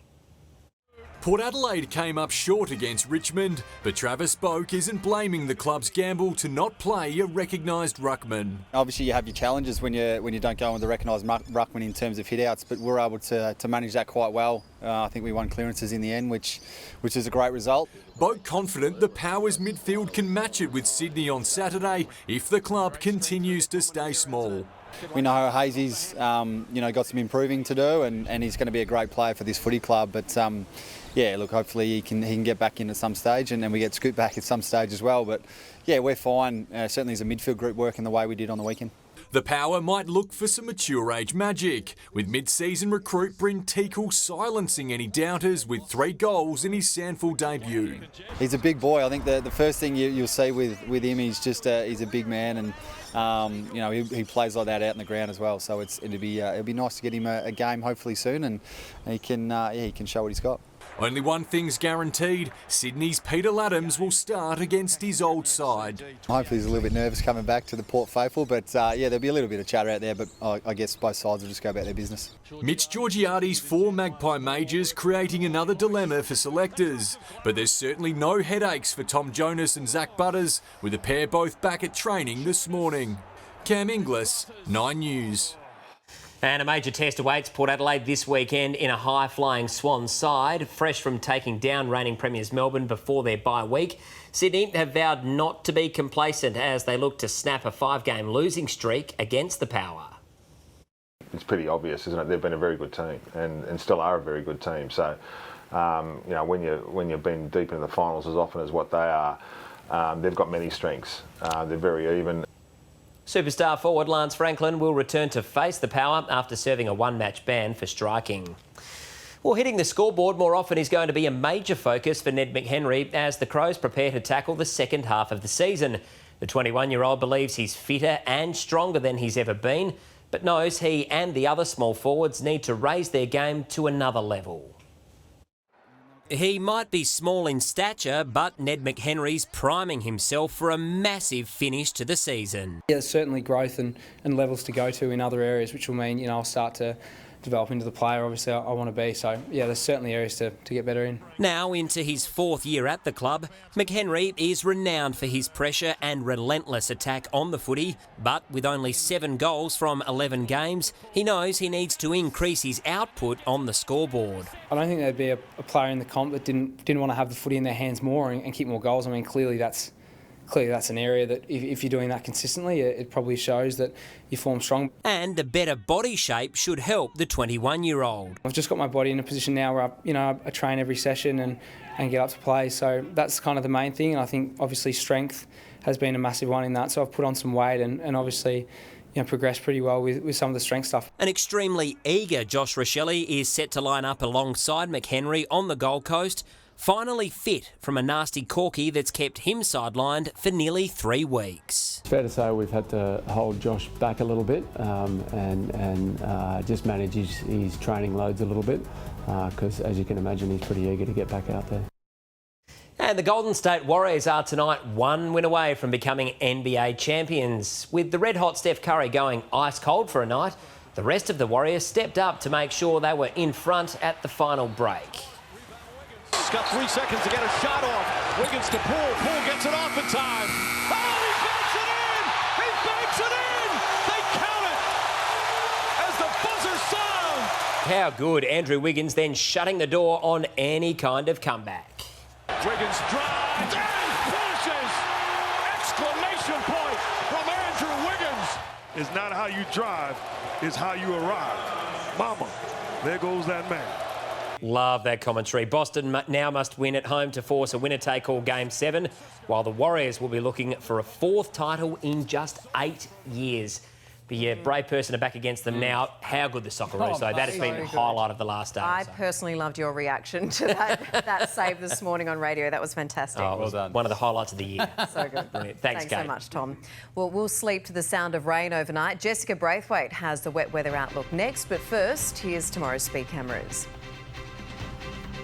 Port Adelaide came up short against Richmond, but Travis Boak isn't blaming the club's gamble to not play a recognised ruckman. Obviously you have your challenges when you don't go with the recognised ruckman in terms of hit-outs, but we're able to manage that quite well. I think we won clearances in the end, which is a great result. Boak confident the Powers midfield can match it with Sydney on Saturday if the club continues to stay small. We know Hazy's got some improving to do, and he's going to be a great player for this footy club. But yeah, look, hopefully he can get back in at some stage, and then we get Scoot back at some stage as well. But yeah, we're fine. Certainly as a midfield group working the way we did on the weekend. The Power might look for some mature age magic, with mid-season recruit Brenton silencing any doubters with 3 goals in his Sandford debut. He's a big boy. I think the first thing you'll see with him is just he's a big man, and you know he plays like that out in the ground as well. So it'll be nice to get him a game hopefully soon, and he can show what he's got. Only one thing's guaranteed, Sydney's Peter Laddams will start against his old side. Hopefully he's a little bit nervous coming back to the Port Faithful, but yeah, there'll be a little bit of chatter out there, but I guess both sides will just go about their business. Mitch Georgiades' 4 Magpie majors creating another dilemma for selectors, but there's certainly no headaches for Tom Jonas and Zach Butters, with the pair both back at training this morning. Cam Inglis, 9 News. And a major test awaits Port Adelaide this weekend in a high-flying Swans side. Fresh from taking down reigning premiers Melbourne before their bye week, Sydney have vowed not to be complacent as they look to snap a 5-game losing streak against the Power. It's pretty obvious, isn't it? They've been a very good team and still are a very good team. So, you know, when you've been deep into the finals as often as what they are, they've got many strengths. They're very even. Superstar forward Lance Franklin will return to face the Power after serving a 1-match ban for striking. Well, hitting the scoreboard more often is going to be a major focus for Ned McHenry as the Crows prepare to tackle the second half of the season. The 21-year-old believes he's fitter and stronger than he's ever been, but knows he and the other small forwards need to raise their game to another level. He might be small in stature, but Ned McHenry's priming himself for a massive finish to the season. Yeah, there's certainly growth and levels to go to in other areas, which will mean, you know, I'll start to develop into the player obviously I want to be. So, yeah, there's certainly areas to get better in. Now into his 4th year at the club, McHenry is renowned for his pressure and relentless attack on the footy, but with only 7 goals from 11 games, he knows he needs to increase his output on the scoreboard. I don't think there'd be a player in the comp that didn't want to have the footy in their hands more and kick more goals. I mean, clearly that's an area that if you're doing that consistently, it probably shows that you form strong. And a better body shape should help the 21-year-old. I've just got my body in a position now where I train every session and get up to play, so that's kind of the main thing. And I think obviously strength has been a massive one in that, so I've put on some weight and obviously progressed pretty well with some of the strength stuff. An extremely eager Josh Rochelle is set to line up alongside McHenry on the Gold Coast, finally fit from a nasty corky that's kept him sidelined for nearly 3 weeks. It's fair to say we've had to hold Josh back a little bit and just manage his training loads a little bit because, as you can imagine, he's pretty eager to get back out there. And the Golden State Warriors are tonight 1 win away from becoming NBA champions. With the red-hot Steph Curry going ice-cold for a night, the rest of the Warriors stepped up to make sure they were in front at the final break. He's got 3 seconds to get a shot off. Wiggins to Poole. Poole gets it off in time. Oh, he banks it in! He banks it in! They count it as the buzzer sounds. How good. Andrew Wiggins then shutting the door on any kind of comeback. Wiggins drives and finishes! Exclamation point from Andrew Wiggins. It's not how you drive, it's how you arrive. Mama, there goes that man. Love that commentary. Boston now must win at home to force a winner-take-all Game 7, while the Warriors will be looking for a 4th title in just 8 years. But yeah, brave person are back against them now. How good the Socceroos, though. That has been the highlight of the last day. I personally loved your reaction to that save this morning on radio. That was fantastic. Oh, well done. One of the highlights of the year. So good. Brilliant. Thanks, Kate. So much, Tom. Well, we'll sleep to the sound of rain overnight. Jessica Braithwaite has the wet weather outlook next. But first, here's tomorrow's speed cameras.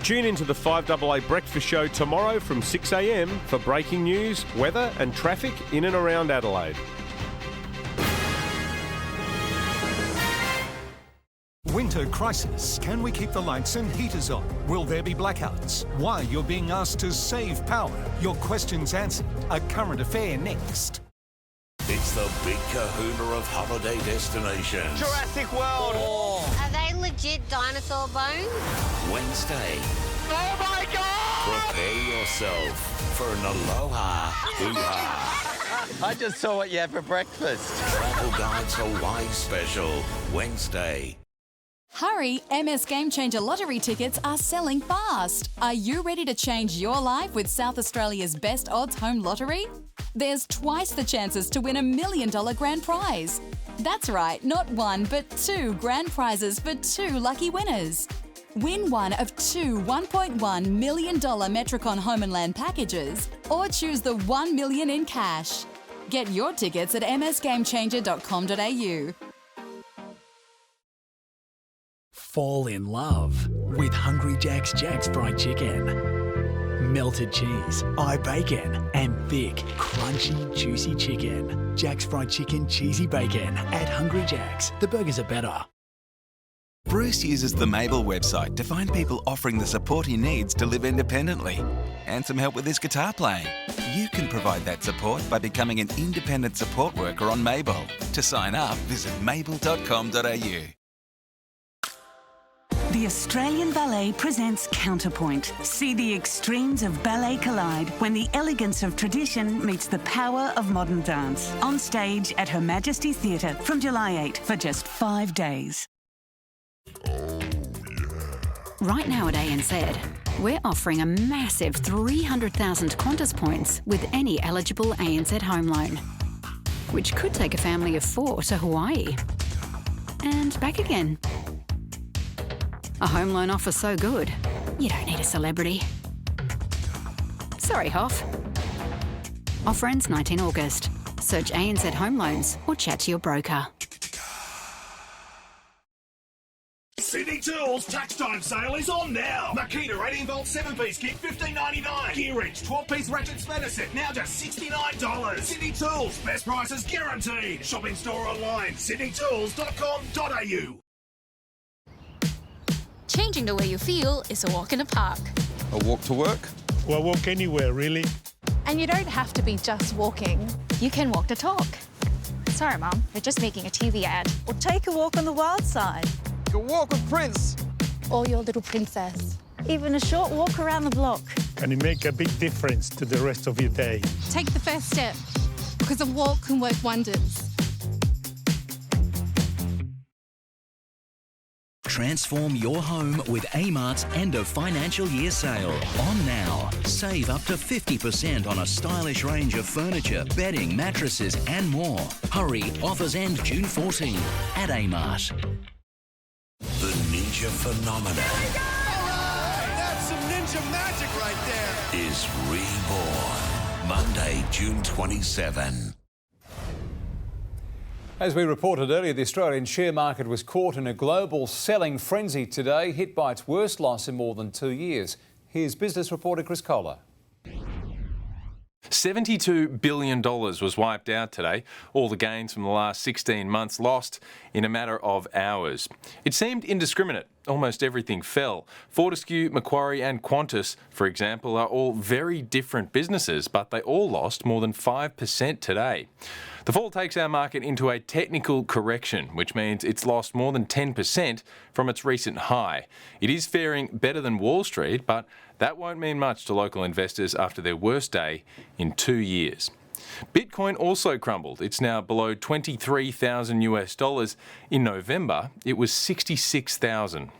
Tune into the 5AA Breakfast Show tomorrow from 6 a.m. for breaking news, weather and traffic in and around Adelaide. Winter crisis. Can we keep the lights and heaters on? Will there be blackouts? Why you're being asked to save power? Your questions answered. A current affair next. It's the big kahuna of holiday destinations. Jurassic World. Oh. Are they legit dinosaur bones? Wednesday. Oh my God! Prepare yourself for an aloha hoo-ha. I just saw what you had for breakfast. Travel Guides Hawaii special. Wednesday. Hurry, MS Game Changer lottery tickets are selling fast. Are you ready to change your life with South Australia's best odds home lottery? There's twice the chances to win $1 million grand prize. That's right, not one, but 2 grand prizes for 2 lucky winners. Win one of 2 $1.1 million Metricon Home and Land packages, or choose the $1 million in cash. Get your tickets at msgamechanger.com.au. Fall in love with Hungry Jack's Fried Chicken. Melted cheese, bacon, and thick, crunchy, juicy chicken. Jack's Fried Chicken Cheesy Bacon at Hungry Jack's. The burgers are better. Bruce uses the Mabel website to find people offering the support he needs to live independently and some help with his guitar playing. You can provide that support by becoming an independent support worker on Mabel. To sign up, visit mabel.com.au. The Australian Ballet presents Counterpoint. See the extremes of ballet collide when the elegance of tradition meets the power of modern dance. On stage at Her Majesty Theatre from July 8 for just 5 days. Right now at ANZ, we're offering a massive 300,000 Qantas points with any eligible ANZ home loan, which could take a family of 4 to Hawaii and back again. A home loan offer so good, you don't need a celebrity. Sorry, Hoff. Offer ends 19 August. Search ANZ Home Loans or chat to your broker. Sydney Tools tax time sale is on now. Makita 18-volt 7-piece kit, $15.99. Gear Reach 12-piece ratchet spanner set, now just $69. Sydney Tools, best prices guaranteed. Shop in store online, sydneytools.com.au. Changing the way you feel is a walk in the park. A walk to work? Well, walk anywhere, really. And you don't have to be just walking. You can walk the talk. Sorry, Mum, we're just making a TV ad. Or take a walk on the wild side. You can walk with Prince. Or your little princess. Even a short walk around the block. And it make a big difference to the rest of your day. Take the first step, because a walk can work wonders. Transform your home with Amart's end of financial year sale. On now. Save up to 50% on a stylish range of furniture, bedding, mattresses and more. Hurry, offers end June 14 at Amart. The ninja phenomenon That's some ninja magic right there. is reborn. Monday, June 27. As we reported earlier, the Australian share market was caught in a global selling frenzy today, hit by its worst loss in more than 2 years. Here's business reporter Chris Kohler. $72 billion was wiped out today. All the gains from the last 16 months lost in a matter of hours. It seemed indiscriminate. Almost everything fell. Fortescue, Macquarie and Qantas, for example, are all very different businesses, but they all lost more than 5% today. The fall takes our market into a technical correction, which means it's lost more than 10% from its recent high. It is faring better than Wall Street, but that won't mean much to local investors after their worst day in 2 years. Bitcoin also crumbled. It's now below $23,000 US. In November, it was 66,000.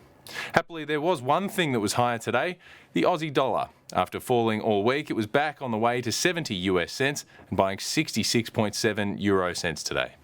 Happily, there was one thing that was higher today, the Aussie dollar. After falling all week, it was back on the way to 70 US cents and buying 66.7 euro cents today.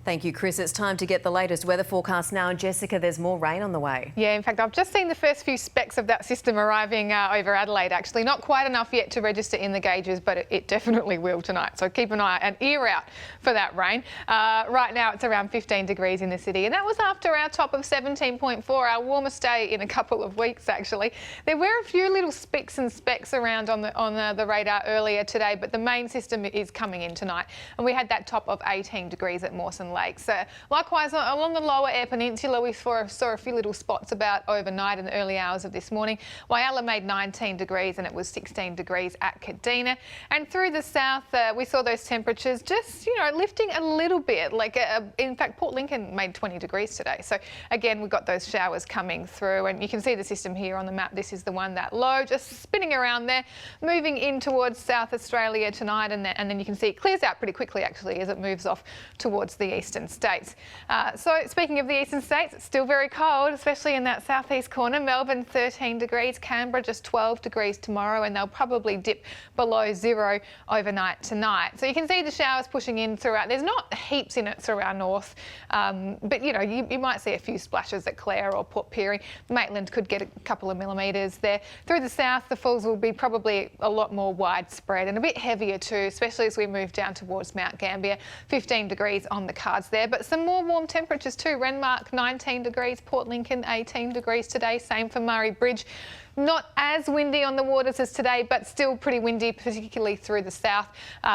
Thank you, Chris. It's time to get the latest weather forecast now. And Jessica, there's more rain on the way. Yeah, in fact, I've just seen the first few specks of that system arriving over Adelaide, actually. Not quite enough yet to register in the gauges, but it definitely will tonight. So keep an eye, an ear out for that rain. Right now, it's around 15 degrees in the city. And that was after our top of 17.4, our warmest day in a couple of weeks, actually. There were a few little spicks and specks around on the radar earlier today, but the main system is coming in tonight. And we had that top of 18 degrees at Mawson Lakes. Likewise, along the lower Eyre Peninsula, we saw a few little spots about overnight in the early hours of this morning. Whyalla made 19 degrees and it was 16 degrees at Kadina. And through the south, we saw those temperatures just, lifting a little bit. In fact, Port Lincoln made 20 degrees today. So again, we've got those showers coming through, and you can see the system here on the map. This is the one, that low, just spinning around there, moving in towards South Australia tonight, and then you can see it clears out pretty quickly, actually, as it moves off towards the east. eastern states. So speaking of the eastern states, it's still very cold, especially in that southeast corner. Melbourne 13 degrees, Canberra just 12 degrees tomorrow, and they'll probably dip below zero overnight tonight. So you can see the showers pushing in throughout. There's not heaps in it through our north, but you know, you might see a few splashes at Clare or Port Pirie. Maitland could get a couple of millimetres there. Through the south, the falls will be probably a lot more widespread and a bit heavier too, especially as we move down towards Mount Gambier. 15 degrees on the cards there, but some more warm temperatures too. Renmark 19 degrees, Port Lincoln 18 degrees today, same for Murray Bridge. Not as windy on the waters as today, but still pretty windy, particularly through the south,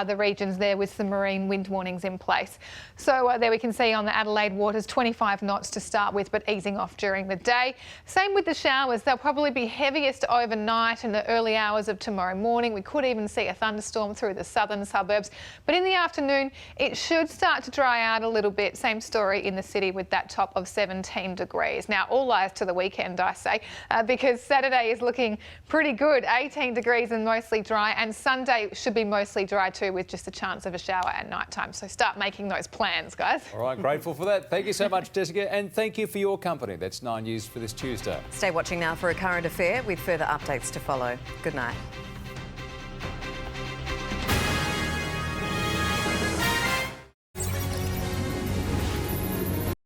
the regions there with some marine wind warnings in place. So there we can see on the Adelaide waters, 25 knots to start with, but easing off during the day. Same with the showers. They'll probably be heaviest overnight in the early hours of tomorrow morning. We could even see a thunderstorm through the southern suburbs. But in the afternoon, it should start to dry out a little bit. Same story in the city with that top of 17 degrees. Now, all eyes to the weekend, I say, because Saturday is looking pretty good. 18 degrees and mostly dry, and Sunday should be mostly dry too, with just a chance of a shower at night time. So start making those plans, guys. All right, grateful for that. Thank you so much, Jessica, and thank you for your company. That's 9 News for this Tuesday. Stay watching now for a current affair with further updates to follow. Good night.